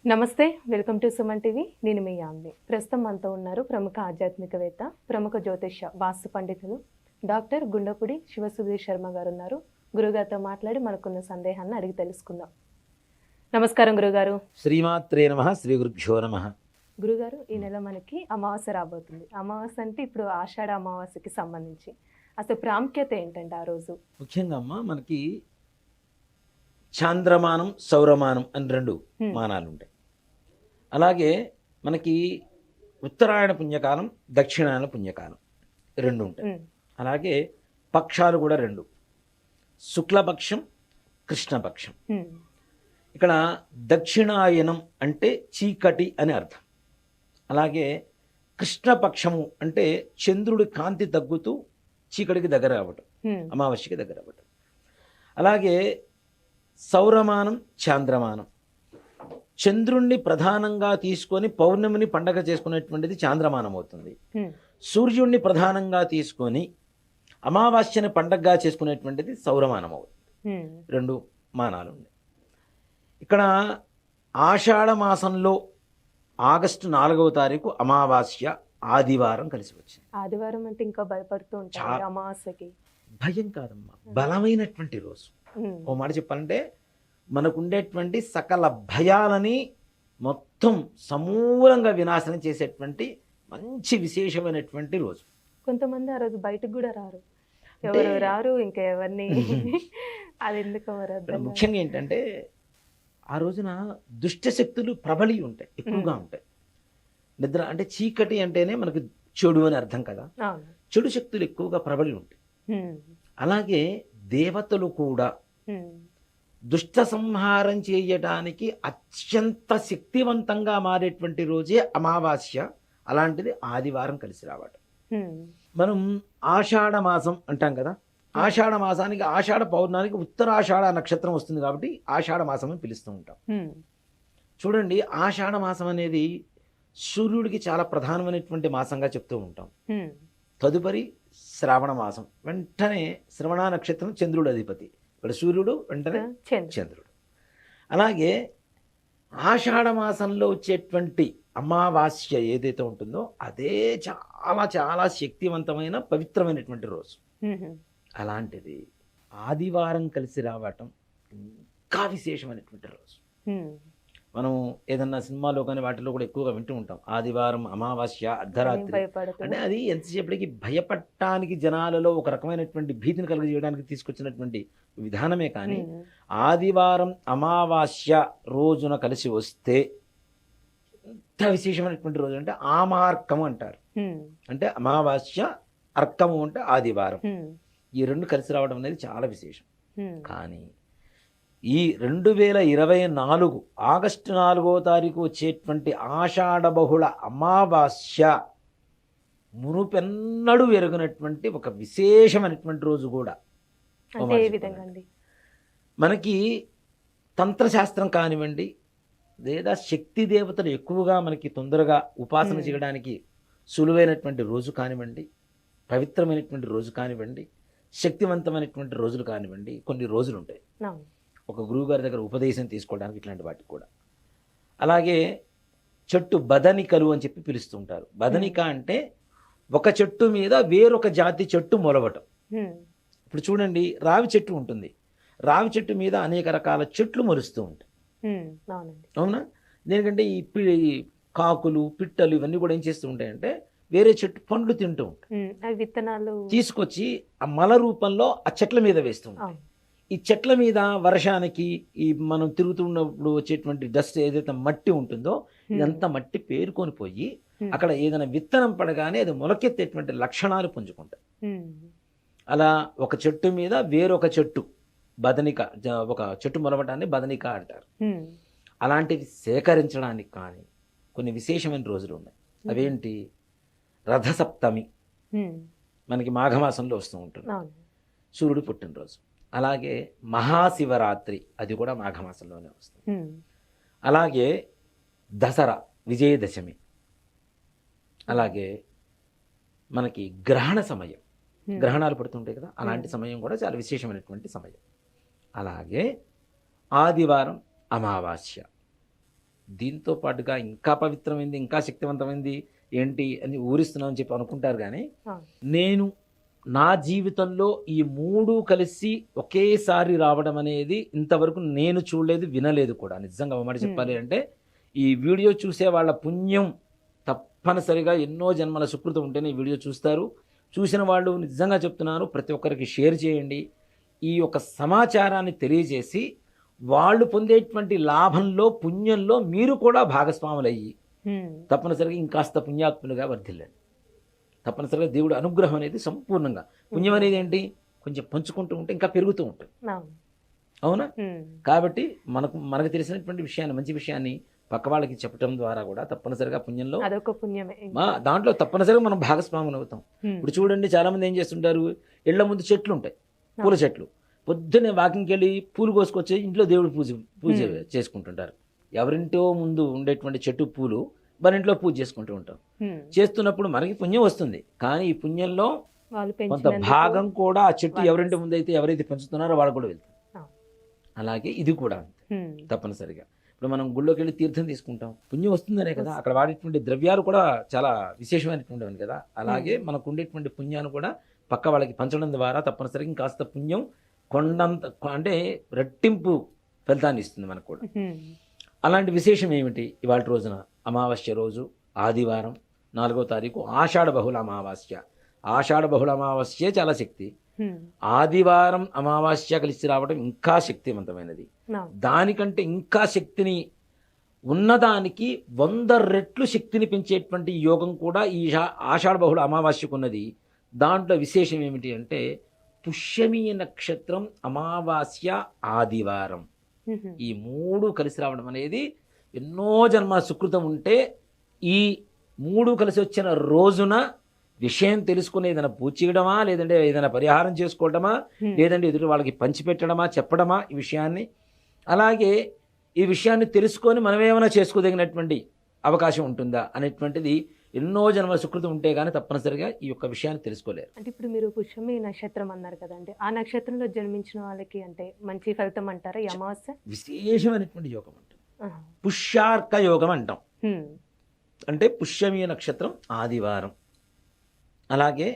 నమస్తే, welcome to Suman TV. నేను మీ యామ్ని. ప్రస్తుతం మనతో ఉన్నారు ప్రముఖ ఆధ్యాత్మికవేత్త, ప్రముఖ జ్యోతిష్య వాస్తు పండితులు డాక్టర్ గుండపుడి శివసుధీర్ శర్మ గారు ఉన్నారు. గురుగారితో మాట్లాడి మనకున్న సందేహాన్ని అడిగి తెలుసుకుందాం. నమస్కారం గురుగారు. శ్రీమాత్రే నమః. శ్రీ గురుభ్యో నమః. గురుగారు, ఈ నెల మనకి అమావాస్య రాబోతుంది. అమావాస్య అంటే ఇప్పుడు ఆషాఢ అమావాస్యకి సంబంధించి అసలు ప్రాముఖ్యత ఏంటంటే ఆ రోజు? ముఖ్యంగా అమ్మ మనకి చాంద్రమానం సౌరమానం అని రెండు మానాలు ఉంటాయి. అలాగే మనకి ఉత్తరాయణ పుణ్యకాలం దక్షిణాయన పుణ్యకాలం రెండు ఉంటాయి. అలాగే పక్షాలు కూడా రెండు, శుక్లపక్షం కృష్ణపక్షం. ఇక్కడ దక్షిణాయనం అంటే చీకటి అని అర్థం. అలాగే కృష్ణపక్షము అంటే చంద్రుడి కాంతి తగ్గుతూ చీకటికి దగ్గర అవ్వటం, అమావాస్యకి దగ్గర అవ్వటం. అలాగే సౌరమానం చాంద్రమానం, చంద్రుణ్ణి ప్రధానంగా తీసుకొని పౌర్ణమిని పండగ చేసుకునేటువంటిది చాంద్రమానం అవుతుంది. సూర్యుడిని ప్రధానంగా తీసుకొని అమావాస్యని పండగగా చేసుకునేటువంటిది సౌరమానం అవుతుంది. రెండు మానాలు ఉన్నాయి. ఇక్కడ ఆషాఢ మాసంలో ఆగస్టు 4వ తారీఖు అమావాస్య ఆదివారం కలిసి వచ్చింది. ఆదివారం అంటే ఇంకా భయపడుతూ ఉంటారు అమావాస్యకి. భయం కాదమ్మా, బలమైనటువంటి రోజు. ఓ మాట చెప్పాలంటే మనకు ఉండేటువంటి సకల భయాలని మొత్తం సమూలంగా వినాశనం చేసేటువంటి మంచి విశేషమైనటువంటి రోజు. కొంతమంది ఆ రోజు బయటకు కూడా రారు, ఎవరు రారు, ఇంకా ఎవరిని అది ఎందుకు ముఖ్యంగా ఏంటంటే ఆ రోజున దుష్ట శక్తులు ప్రబలి ఉంటాయి, ఎక్కువగా ఉంటాయి. నిద్ర అంటే చీకటి అంటేనే మనకు చెడు అని అర్థం కదా. చెడు శక్తులు ఎక్కువగా ప్రబలి ఉంటాయి. అలాగే దేవతలు కూడా దుష్ట సంహారం చేయటానికి అత్యంత శక్తివంతంగా మారేటువంటి రోజే అమావాస్య. అలాంటిది ఆదివారం కలిసి రావటం. మనం ఆషాఢ మాసం అంటాం కదా, ఆషాఢ మాసానికి ఆషాఢ పౌర్ణానికి ఉత్తరాషాఢ నక్షత్రం వస్తుంది కాబట్టి ఆషాఢ మాసం అని పిలుస్తూ ఉంటాం. చూడండి, ఆషాఢ మాసం అనేది సూర్యుడికి చాలా ప్రధానమైనటువంటి మాసంగా చెప్తూ ఉంటాం. తదుపరి శ్రావణ మాసం, వెంటనే శ్రవణ నక్షత్రం చంద్రుడు అధిపతి, ఇక్కడ సూర్యుడు వెంటనే చంద్రుడు. అలాగే ఆషాఢ మాసంలో వచ్చేటువంటి అమావాస్య ఏదైతే ఉంటుందో అదే చాలా చాలా శక్తివంతమైన పవిత్రమైనటువంటి రోజు. అలాంటిది ఆదివారం కలిసి రావటం ఇంకా విశేషమైనటువంటి రోజు. మనం ఏదన్నా సినిమాలో కానీ వాటిలో కూడా ఎక్కువగా వింటూ ఉంటాం, ఆదివారం అమావాస్య అర్ధరాత్రి అంటే అది ఎంతసేపటికి భయపడటానికి జనాలలో ఒక రకమైనటువంటి భీతిని కలుగజేయడానికి తీసుకొచ్చినటువంటి విధానమే. కానీ ఆదివారం అమావాస్య రోజున కలిసి వస్తే ఎంత విశేషమైనటువంటి రోజు అంటే ఆమార్కము అంటారు. అంటే అమావాస్య, అర్కము అంటే ఆదివారం. ఈ రెండు కలిసి రావడం అనేది చాలా విశేషం. కానీ ఈ 2024 ఆగస్టు 4వ తారీఖు వచ్చేటువంటి ఆషాఢ బహుళ అమావాస్య మునుపెన్నడు ఎరుగినటువంటి ఒక విశేషమైనటువంటి రోజు కూడా. మనకి తంత్రశాస్త్రం కానివ్వండి, లేదా శక్తి దేవతలు ఎక్కువగా మనకి తొందరగా ఉపాసన చేయడానికి సులువైనటువంటి రోజు కానివ్వండి, పవిత్రమైనటువంటి రోజు కానివ్వండి, శక్తివంతమైనటువంటి రోజులు కానివ్వండి, కొన్ని రోజులు ఉంటాయి ఒక గురువుగారి దగ్గర ఉపదేశం తీసుకోవడానికి, ఇట్లాంటి వాటికి కూడా. అలాగే చెట్టు బదనికలు అని చెప్పి పిలుస్తుంటారు. బదనిక అంటే ఒక చెట్టు మీద వేరొక జాతి చెట్టు మొలవటం. ఇప్పుడు చూడండి, రావి చెట్టు ఉంటుంది, రావి చెట్టు మీద అనేక రకాల చెట్లు మొలుస్తూ ఉంటాయి, అవునా? ఎందుకంటే ఈ కాకులు, పిట్టలు ఇవన్నీ కూడా ఏం చేస్తూ ఉంటాయంటే వేరే చెట్టు పండ్లు తింటూ ఉంటాయి, విత్తనాలు తీసుకొచ్చి ఆ మల రూపంలో ఆ చెట్ల మీద వేస్తూ ఉంటాయి. ఈ చెట్ల మీద వర్షానికి ఈ మనం తిరుగుతున్నప్పుడు వచ్చేటువంటి డస్ట్ ఏదైతే మట్టి ఉంటుందో ఇదంతా మట్టి పేరుకొని పోయి అక్కడ ఏదైనా విత్తనం పడగానే అది మొలకెత్తేటువంటి లక్షణాలు పుంజుకుంటాయి. అలా ఒక చెట్టు మీద వేరొక చెట్టు బదనిక, ఒక చెట్టు మొలవటాన్ని బదనిక అంటారు. అలాంటివి సేకరించడానికి కానీ కొన్ని విశేషమైన రోజులు ఉన్నాయి. అవేంటి? రథసప్తమి మనకి మాఘమాసంలో వస్తూ ఉంటుంది, సూర్యుడు పుట్టినరోజు. అలాగే మహాశివరాత్రి, అది కూడా మాఘమాసంలోనే వస్తుంది. అలాగే దసరా, విజయదశమి. అలాగే మనకి గ్రహణ సమయం, గ్రహణాలు పడుతుంటాయి కదా, అలాంటి సమయం కూడా చాలా విశేషమైనటువంటి సమయం. అలాగే ఆదివారం అమావాస్య, దీంతో పాటుగా ఇంకా పవిత్రమైంది, ఇంకా శక్తివంతమైంది ఏంటి అని ఊరిస్తున్నాం అని చెప్పి అనుకుంటారు. కానీ నేను నా జీవితంలో ఈ 3 కలిసి ఒకేసారి రావడం అనేది ఇంతవరకు నేను చూడలేదు, వినలేదు కూడా. నిజంగా ఒక మాట చెప్పాలి అంటే ఈ వీడియో చూసే వాళ్ళ పుణ్యం తప్పనిసరిగా ఎన్నో జన్మల సుకృతం ఉంటేనే ఈ వీడియో చూస్తారు. చూసిన వాళ్ళు నిజంగా చెప్తున్నాను, ప్రతి ఒక్కరికి షేర్ చేయండి. ఈ యొక్క సమాచారాన్ని తెలియజేసి వాళ్ళు పొందేటువంటి లాభంలో, పుణ్యంలో మీరు కూడా భాగస్వాములయ్యి తప్పనిసరిగా ఇంకాస్త పుణ్యాత్ములుగా వర్ధిల్లండి. తప్పనిసరిగా దేవుడు అనుగ్రహం అనేది సంపూర్ణంగా, పుణ్యం అనేది ఏంటి, కొంచెం పంచుకుంటూ ఉంటే ఇంకా పెరుగుతూ ఉంటుంది. అవునా? కాబట్టి మనకు తెలిసినటువంటి విషయాన్ని, మంచి విషయాన్ని పక్క వాళ్ళకి చెప్పడం ద్వారా కూడా తప్పనిసరిగా పుణ్యంలో అదొక పుణ్యమే. దాంట్లో తప్పనిసరిగా మనం భాగస్వాములు అవుతాం. ఇప్పుడు చూడండి, చాలా మంది ఏం చేస్తుంటారు, ఇళ్ల ముందు చెట్లు ఉంటాయి, పూల చెట్లు. పొద్దున్నే వాకింగ్కి వెళ్ళి పూలు కోసుకొచ్చి ఇంట్లో దేవుడు పూజ చేసుకుంటుంటారు. ఎవరింటో ముందు ఉండేటువంటి చెట్టు పూలు మన ఇంట్లో పూజ చేసుకుంటూ ఉంటాం. చేస్తున్నప్పుడు మనకి పుణ్యం వస్తుంది, కానీ ఈ పుణ్యంలో కొంత భాగం కూడా ఆ చెట్టు ఎవరింటి ముందు అయితే ఎవరైతే పెంచుతున్నారో వాళ్ళు కూడా వెళ్తారు. అలాగే ఇది కూడా తప్పనిసరిగా ఇప్పుడు మనం గుళ్ళోకి వెళ్ళి తీర్థం తీసుకుంటాం, పుణ్యం వస్తుందనే కదా. అక్కడ వాడేటువంటి ద్రవ్యాలు కూడా చాలా విశేషమైనటువంటివి కదా. అలాగే మనకు ఉండేటువంటి పుణ్యాన్ని కూడా పక్క వాళ్ళకి పంచడం ద్వారా తప్పనిసరిగా ఇంకాస్త పుణ్యం కొండంత, అంటే రెట్టింపు ఫలితాన్ని ఇస్తుంది మనకు కూడా. అలాంటి విశేషం ఏమిటి ఇవాళ రోజున? అమావాస్య రోజు, ఆదివారం, 4వ తారీఖు ఆషాఢ బహుళ అమావాస్య. ఆషాఢ బహుళ అమావాస్య చాలా శక్తి. ఆదివారం అమావాస్య కలిసి రావడం ఇంకా శక్తివంతమైనది. దానికంటే ఇంకా శక్తిని ఉన్నదానికి 100 రెట్లు శక్తిని పెంచేటువంటి యోగం కూడా ఈ ఆషాఢ బహుళ అమావాస్యకు ఉన్నది. దాంట్లో విశేషం ఏమిటి అంటే పుష్యమీ నక్షత్రం, అమావాస్య, ఆదివారం, ఈ 3 కలిసి రావడం అనేది ఎన్నో జన్మల సుకృతం ఉంటే ఈ 3 కలిసి వచ్చిన రోజున విషయం తెలుసుకుని ఏదైనా పూజ చేయడమా, లేదంటే ఏదైనా పరిహారం చేసుకోవడమా, లేదంటే ఎదుటి వాళ్ళకి పంచిపెట్టడమా, చెప్పడమా ఈ విషయాన్ని. అలాగే ఈ విషయాన్ని తెలుసుకొని మనం ఏమైనా చేసుకోదగినటువంటి అవకాశం ఉంటుందా అనేటువంటిది ఎన్నో జన్మల సుకృతం ఉంటే కానీ తప్పనిసరిగా ఈ యొక్క విషయాన్ని తెలుసుకోలేరు. అంటే ఇప్పుడు మీరు పుష్యమి నక్షత్రం అన్నారు కదండి, ఆ నక్షత్రంలో జన్మించిన వాళ్ళకి అంటే మంచి ఫలితం అంటారా ఈ అమావాస్య? విశేషమైనటువంటి యోగం అంటాం, పుష్యార్క యోగం అంటాం. అంటే పుష్యమీ నక్షత్రం ఆదివారం, అలాగే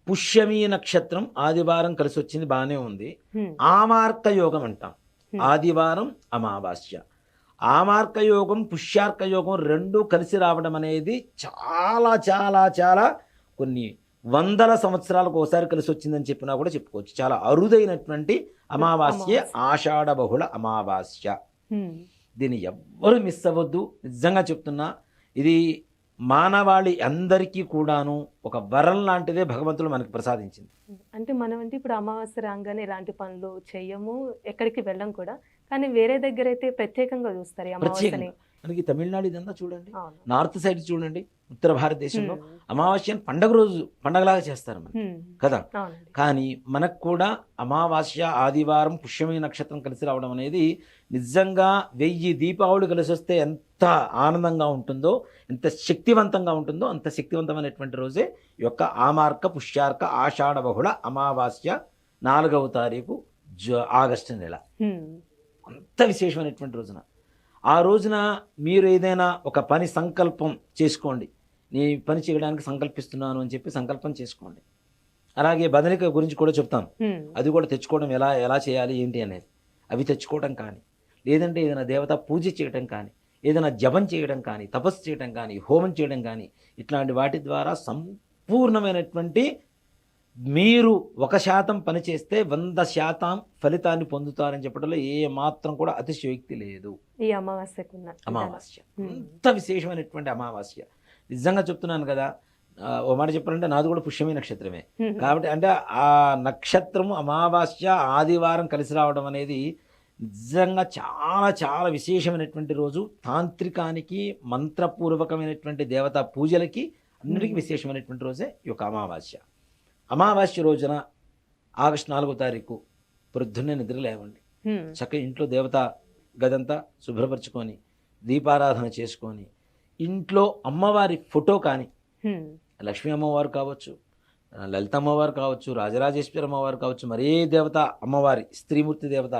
పుష్యమీ నక్షత్రం ఆదివారం కలిసి వచ్చింది, బాగానే ఉంది. ఆమార్క యోగం అంటాం, ఆదివారం అమావాస్య. ఆమార్క యోగం, పుష్యార్క యోగం 2 కలిసి రావడం అనేది చాలా చాలా చాలా కొన్ని వందల సంవత్సరాలకు ఒకసారి కలిసి వచ్చిందని చెప్పినా కూడా చెప్పుకోవచ్చు. చాలా అరుదైనటువంటి అమావాస్య ఆషాఢ బహుళ అమావాస్య. దీన్ని ఎవ్వరూ మిస్ అవ్వద్దు. నిజంగా చెప్తున్నా, ఇది మానవాళి అందరికీ కూడాను ఒక వరం లాంటిదే భగవంతుడు మనకు ప్రసాదించింది. అంటే మనం అంటే ఇప్పుడు అమావాస్య రాగానే ఇలాంటి పనులు చెయ్యము, ఎక్కడికి వెళ్ళం కూడా, కానీ వేరే దగ్గర అయితే ప్రత్యేకంగా చూస్తారు అమావాస్యని. మనకి తమిళనాడు ఇదంతా చూడండి, నార్త్ సైడ్ చూడండి, ఉత్తర భారతదేశంలో అమావాస్యను పండగ రోజు పండగలాగా చేస్తారు మనం కదా. కానీ మనకు కూడా అమావాస్య, ఆదివారం, పుష్యమీ నక్షత్రం కలిసి రావడం అనేది నిజంగా 1000 దీపావళి కలిసి వస్తే ఎంత ఆనందంగా ఉంటుందో, ఎంత శక్తివంతంగా ఉంటుందో, అంత శక్తివంతమైనటువంటి రోజే ఈ యొక్క ఆమార్క, పుష్యార్క, ఆషాఢ బహుళ అమావాస్య 4వ తారీఖు ఆగస్టు నెల. అంత విశేషమైనటువంటి రోజున, ఆ రోజున మీరు ఏదైనా ఒక పని సంకల్పం చేసుకోండి. నీ పని చేయడానికి సంకల్పిస్తున్నాను అని చెప్పి సంకల్పం చేసుకోండి. అలాగే బదనిక గురించి కూడా చెప్తాను, అది కూడా తెచ్చుకోవడం ఎలా చేయాలి ఏంటి అనేది. అవి తెచ్చుకోవడం కానీ, లేదంటే ఏదైనా దేవత పూజ చేయడం కానీ, ఏదైనా జపం చేయడం కానీ, తపస్సు చేయడం కానీ, హోమం చేయడం కానీ, ఇట్లాంటి వాటి ద్వారా సంపూర్ణమైనటువంటి మీరు 1% పని చేస్తే 100% ఫలితాన్ని పొందుతారని చెప్పడంలో ఏ మాత్రం కూడా అతిశయోక్తి లేదు. ఈ అమావాస్య అంత విశేషమైనటువంటి అమావాస్య. నిజంగా చెప్తున్నాను కదా, ఓ మాట చెప్పాలంటే నాది కూడా పుష్యమీ నక్షత్రమే. కాబట్టి అంటే ఆ నక్షత్రము అమావాస్య ఆదివారం కలిసి రావడం అనేది నిజంగా చాలా చాలా విశేషమైనటువంటి రోజు. తాంత్రికానికి, మంత్రపూర్వకమైనటువంటి దేవతా పూజలకి అన్నిటికీ విశేషమైనటువంటి రోజే ఈ యొక్క అమావాస్య. అమావాస్య రోజున ఆగస్టు 4వ తారీఖు పొద్దున్నే నిద్ర లేవండి, చక్కగా ఇంట్లో దేవతా గదంతా శుభ్రపరచుకొని దీపారాధన చేసుకొని, ఇంట్లో అమ్మవారి ఫోటో కానీ, లక్ష్మీ అమ్మవారు కావచ్చు, లలిత అమ్మవారు కావచ్చు, రాజరాజేశ్వరి అమ్మవారు కావచ్చు, మరే దేవత అమ్మవారి స్త్రీమూర్తి దేవత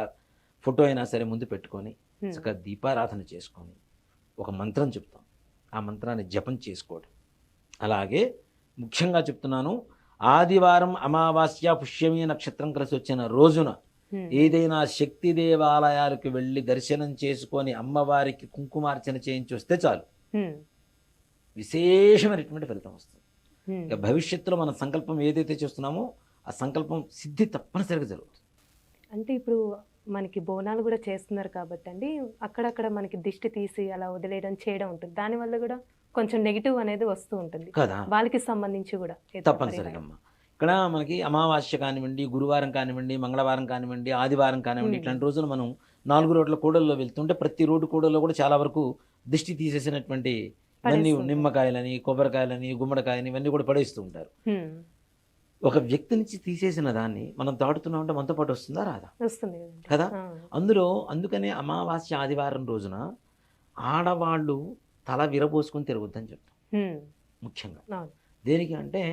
ఫోటో అయినా సరే ముందు పెట్టుకొని చక్కగా దీపారాధన చేసుకొని ఒక మంత్రం చెప్తాం, ఆ మంత్రాన్ని జపం చేసుకోవడం. అలాగే ముఖ్యంగా చెప్తున్నాను, ఆదివారం అమావాస్య పుష్యమి నక్షత్రం కలిసి వచ్చిన రోజున ఏదైనా శక్తి దేవాలయాలకు వెళ్ళి దర్శనం చేసుకొని అమ్మవారికి కుంకుమార్చన చేయించి వస్తే చాలు, విశేషమైనటువంటి ఫలితం వస్తుంది. ఇక భవిష్యత్తులో మన సంకల్పం ఏదైతే చేస్తున్నామో ఆ సంకల్పం సిద్ధి తప్పనిసరిగా జరుగుతుంది. అంటే ఇప్పుడు మనకి బోనాలు కూడా చేస్తున్నారు కాబట్టి అండి, అక్కడక్కడ మనకి దిష్టి తీసి అలా వదిలేయడం చేయడం ఉంటుంది, దానివల్ల కూడా కొంచెం నెగిటివ్ అనేది వస్తూ ఉంటుంది కదా, వాళ్ళకి సంబంధించి కూడా తప్పనిసరిగా అమ్మ. ఇక్కడ మనకి అమావాస్య కానివ్వండి, గురువారం కానివ్వండి, మంగళవారం కానివ్వండి, ఆదివారం కానివ్వండి, ఇట్లాంటి రోజులు మనం 4 రోడ్ల కూడల్లో వెళ్తుంటే ప్రతి రోడ్డు కూడల్లో కూడా చాలా వరకు దిష్టి తీసేసినటువంటి నిమ్మకాయలని, కొబ్బరికాయలని, గుమ్మడికాయని ఇవన్నీ కూడా పడేస్తూ ఉంటారు. ఒక వ్యక్తి నుంచి తీసేసిన దాన్ని మనం దాటుతున్నామంటే మనతో పాటు వస్తుందా రాదా? వస్తుంది కదా. అందుకనే అమావాస్య ఆదివారం రోజున ఆడవాళ్ళు తల విరబోసుకొని తిరగొద్దని చెప్తాం ముఖ్యంగా. దేనికి అంటే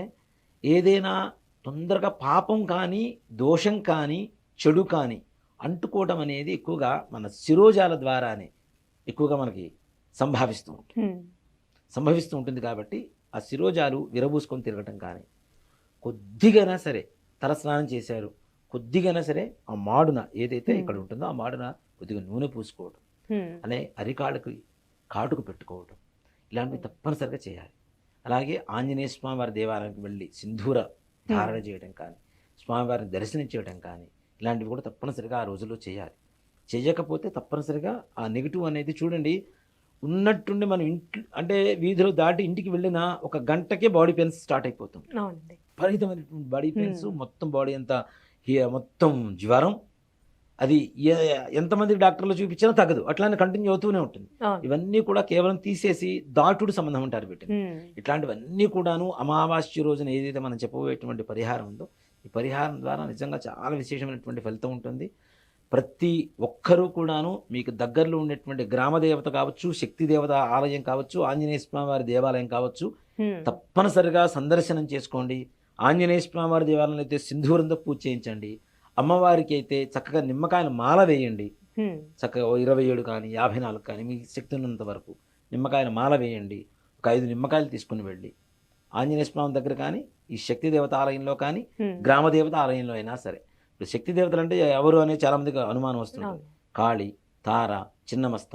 ఏదైనా తొందరగా పాపం కానీ దోషం కానీ చెడు కానీ అంటుకోవడం అనేది ఎక్కువగా మన శిరోజాల ద్వారానే ఎక్కువగా మనకి సంభవిస్తూ ఉంటుంది. కాబట్టి ఆ శిరోజాలు విరబూసుకొని తిరగటం కానీ, కొద్దిగైనా సరే తల స్నానం చేశారు, కొద్దిగైనా సరే ఆ మాడున ఏదైతే ఇక్కడ ఉంటుందో ఆ మాడున కొద్దిగా నూనె పూసుకోవడం, అనే అరికాళ్ళకి కాటుకు పెట్టుకోవడం, ఇలాంటివి తప్పనిసరిగా చేయాలి. అలాగే ఆంజనేయ స్వామివారి దేవాలయానికి వెళ్ళి సింధూర ధారణ చేయడం కానీ, స్వామివారిని దర్శనం చేయడం కానీ, ఇలాంటివి కూడా తప్పనిసరిగా ఆ రోజుల్లో చేయాలి. చేయకపోతే తప్పనిసరిగా ఆ నెగిటివ్ అనేది చూడండి ఉన్నట్టుండి మనం ఇంటి అంటే వీధిలో దాటి ఇంటికి వెళ్ళిన ఒక గంటకే బాడీ పెయిన్స్ స్టార్ట్ అయిపోతుంది. విపరీతమైనటువంటి బాడీ పెయిన్స్, మొత్తం బాడీ అంతా మొత్తం జ్వరం, అది ఎంతమందికి డాక్టర్లు చూపించినా తగ్గదు, అట్లానే కంటిన్యూ అవుతూనే ఉంటుంది. ఇవన్నీ కూడా కేవలం తీసేసి దాటుడు సంబంధం అంటారు వీటిని. ఇట్లాంటివన్నీ కూడాను అమావాస్య రోజున ఏదైతే మనం చెప్పబోయేటువంటి పరిహారం ఉందో ఈ పరిహారం ద్వారా నిజంగా చాలా విశేషమైనటువంటి ఫలితం ఉంటుంది. ప్రతి ఒక్కరూ కూడాను మీకు దగ్గరలో ఉండేటువంటి గ్రామదేవత కావచ్చు, శక్తి దేవత ఆలయం కావచ్చు, ఆంజనేయ స్వామి వారి దేవాలయం కావచ్చు, తప్పనిసరిగా సందర్శనం చేసుకోండి. ఆంజనేయ స్వామి వారి దేవాలయం అయితే సింధూరంతో పూజ చేయించండి. అమ్మవారికి అయితే చక్కగా నిమ్మకాయల మాల వేయండి. చక్కగా 27 కానీ 54 కానీ మీ శక్తి ఉన్నంత వరకు నిమ్మకాయల మాల వేయండి. ఒక 5 నిమ్మకాయలు తీసుకుని వెళ్ళి ఆంజనేయ స్వామి దగ్గర కానీ, ఈ శక్తి దేవత ఆలయంలో కానీ, గ్రామదేవత ఆలయంలో అయినా సరే. ఇప్పుడు శక్తి దేవతలు అంటే ఎవరు అనేది చాలా మందికి అనుమానం వస్తుంది. కాళి, తార, చిన్నమస్త,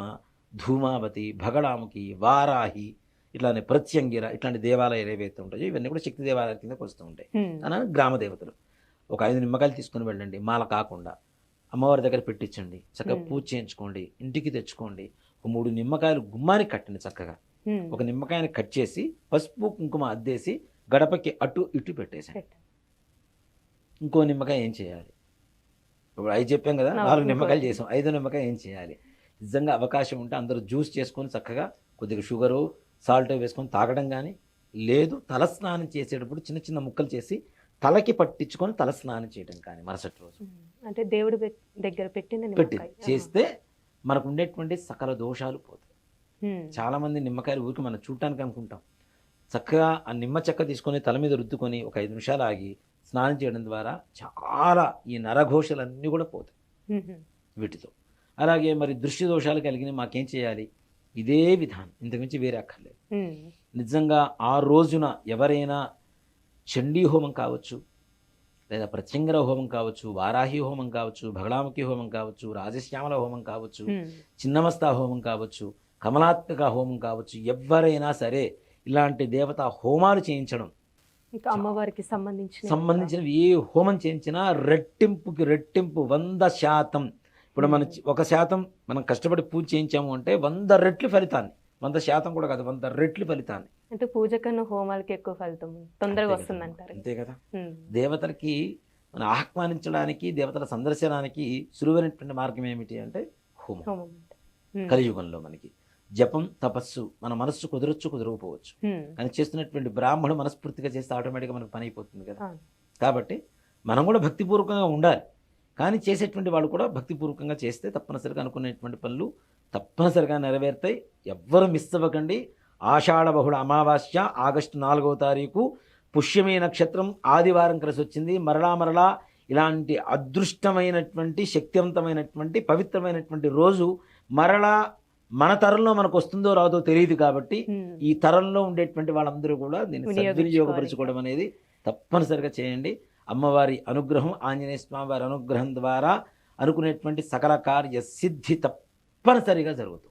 ధూమావతి, భగడాముఖి, వారాహి, ఇట్లానే ప్రత్యంగిర, ఇట్లాంటి దేవాలయాలు ఏవైతే ఉంటాయో ఇవన్నీ కూడా శక్తి దేవాలయాల కిందకు వస్తూ ఉంటాయి. అలా గ్రామదేవతలు ఒక 5 నిమ్మకాయలు తీసుకుని వెళ్ళండి, మాల కాకుండా అమ్మవారి దగ్గర పెట్టించండి, చక్కగా పూజ చేయించుకోండి, ఇంటికి తెచ్చుకోండి. ఒక 3 నిమ్మకాయలు గుమ్మానికి కట్టండి. చక్కగా ఒక నిమ్మకాయని కట్ చేసి పసుపు కుంకుమ అద్దేసి గడపకి అటు ఇటు పెట్టేసాయి. ఇంకో నిమ్మకాయ ఏం చేయాలి? ఇప్పుడు 5 చెప్పాం కదా, 4 నిమ్మకాయలు చేసాం, 5 నిమ్మకాయ ఏం చేయాలి? నిజంగా అవకాశం ఉంటే అందరూ జ్యూస్ చేసుకొని చక్కగా కొద్దిగా షుగరు సాల్ట్ వేసుకొని తాగడం కానీ, లేదు తల స్నానం చేసేటప్పుడు చిన్న చిన్న ముక్కలు చేసి తలకి పట్టించుకొని తల స్నానం చేయడం కానీ మరుసటి రోజు అంటే దేవుడి దగ్గర పెట్టి చేస్తే మనకు ఉండేటువంటి సకల దోషాలు పోతాయి. చాలా మంది నిమ్మకాయలు ఊరికి మనం చూడటానికి అనుకుంటాం. చక్కగా ఆ నిమ్మ చెక్క తీసుకొని తల మీద రుద్దుకొని ఒక 5 నిమిషాలు ఆగి స్నానం చేయడం ద్వారా చాలా ఈ నరఘోషలన్నీ కూడా పోతాయి వీటితో. అలాగే మరి దృష్టి దోషాలు కలిగిన మాకేం చేయాలి? ఇదే విధానం, ఇంతకుమించి వేరే అక్కర్లేదు. నిజంగా ఆ రోజున ఎవరైనా చండీ హోమం కావచ్చు, లేదా ప్రత్యంగర హోమం కావచ్చు, వారాహి హోమం కావచ్చు, భగడాముఖి హోమం కావచ్చు, రాజశ్యామల హోమం కావచ్చు, చిన్నమస్తా హోమం కావచ్చు, కమలాత్మక హోమం కావచ్చు, ఎవరైనా సరే ఇలాంటి దేవతా హోమాలు చేయించడం, అమ్మవారికి సంబంధించిన ఏ హోమం చేయించినా రెట్టింపుకి రెట్టింపు 100%. ఇప్పుడు మన 1% మనం కష్టపడి పూజ చేయించాము అంటే 100 రెట్లు ఫలితాన్ని, 100% కూడా కాదు, 100 రెట్లు ఫలితాన్ని. అంటే పూజ కన్నా హోమాలకి ఎక్కువ ఫలితం తొందరగా వస్తుంది అంటారు. అంతే కదా. దేవతలకి మనం ఆహ్వానించడానికి, దేవతల సందర్శనానికి సులువైనటువంటి మార్గం ఏమిటి అంటే హోమం. కలియుగంలో మనకి జపం, తపస్సు మన మనస్సు కుదరొచ్చు, కుదరకపోవచ్చు, కానీ చేస్తున్నటువంటి బ్రాహ్మణుడు మనస్ఫూర్తిగా చేస్తే ఆటోమేటిక్గా మనకు పని అయిపోతుంది కదా. కాబట్టి మనం కూడా భక్తిపూర్వకంగా ఉండాలి, కానీ చేసేటువంటి వాళ్ళు కూడా భక్తిపూర్వకంగా చేస్తే తప్పనిసరిగా అనుకునేటువంటి పనులు తప్పనిసరిగా నెరవేరుతాయి. ఎవ్వరు మిస్ అవ్వకండి. ఆషాఢ బహుళ అమావాస్య ఆగస్టు 4వ తారీఖు పుష్యమి నక్షత్రం ఆదివారం కలిసి వచ్చింది. మరలా ఇలాంటి అదృష్టమైనటువంటి, శక్తివంతమైనటువంటి, పవిత్రమైనటువంటి రోజు మరలా మన తరంలో మనకు వస్తుందో రాదో తెలియదు కాబట్టి ఉమ్. ఈ తరంలో ఉండేటువంటి వాళ్ళందరూ కూడా దీన్ని వినియోగించుకోవాలి. సద్వినియోగపరచుకోవడం అనేది తప్పనిసరిగా చేయండి. అమ్మవారి అనుగ్రహం, ఆంజనేయ స్వామి వారి అనుగ్రహం ద్వారా అనుకునేటువంటి సకల కార్య సిద్ధి తప్పనిసరిగా జరుగుతుంది.